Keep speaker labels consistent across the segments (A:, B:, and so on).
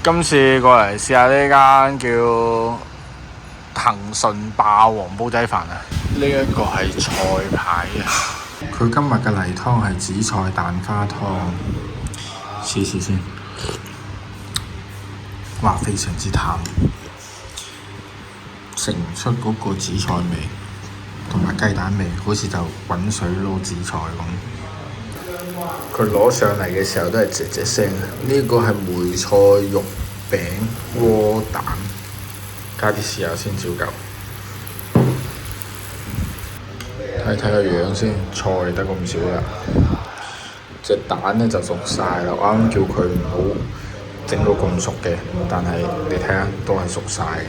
A: 今次過嚟試下呢間叫騰訊霸王煲仔飯啊！呢一個係菜牌啊！佢今日嘅例湯係紫菜蛋花湯，試試先。哇，非常之淡，食唔出嗰個紫菜味同埋雞蛋味，好似就滾水撈紫菜咁。佢攞上嚟嘅時候都係啫啫聲。呢個係梅菜肉餅窩蛋，加啲豉油先照舊。睇睇個樣先，菜得咁少啦。隻蛋咧就熟晒啦，我啱叫佢唔好整到咁熟嘅，但係你睇下都係熟晒嘅。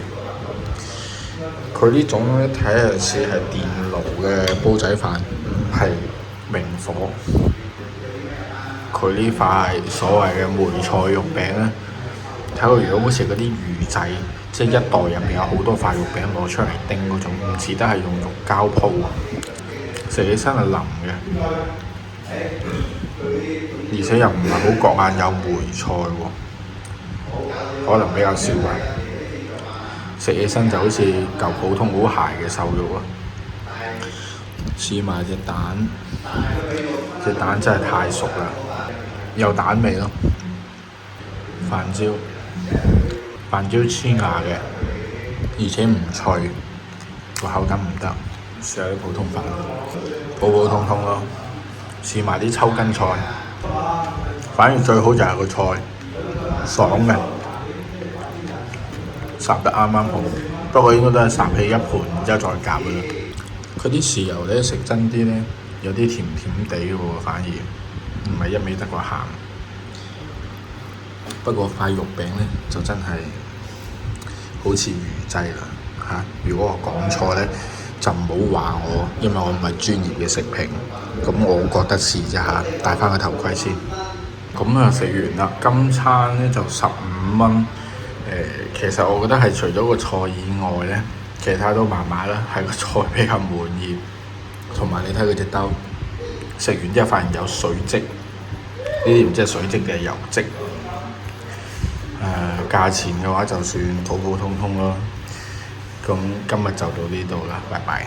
A: 佢呢種咧睇下似係電爐嘅煲仔飯，唔係明火。佢呢塊所謂嘅梅菜肉餅咧，睇個樣好似嗰啲魚仔，即係一袋入邊有好多塊肉餅攞出嚟叮嗰種，唔似得係用肉膠鋪，食起身係腍嘅，而且又唔係好覺眼有梅菜喎，可能比較少吧。食起身就好似嚿普通好鞋嘅瘦肉啊！試埋隻蛋，隻蛋真係太熟啦，有蛋味咯。飯焦黐牙嘅，而且唔脆，個口感唔得。試下啲普通飯，普普通通咯。試埋啲抽筋菜，反而最好就係個菜爽嘅，烚得啱啱好。不過應該都係烚起一盤，然之後再夾嘅啦。佢啲豉油咧食真啲咧，有啲甜甜地嘅喎，反而唔係一味得個鹹。不過塊肉餅咧就真係好似魚製啦嚇。如果我講錯咧，就唔好話我，因為我唔係專業嘅食評。咁我覺得是啫嚇，戴翻個頭盔先。咁啊食完啦，今餐咧就15蚊。其實我覺得係除咗個菜以外咧，其他都麻麻啦，係個菜比較滿意。同埋你睇佢隻兜，食完之後發現有水漬，呢啲唔知係水漬定係油漬。價錢嘅話就算普普通通咯。咁今日就到呢度啦，拜拜。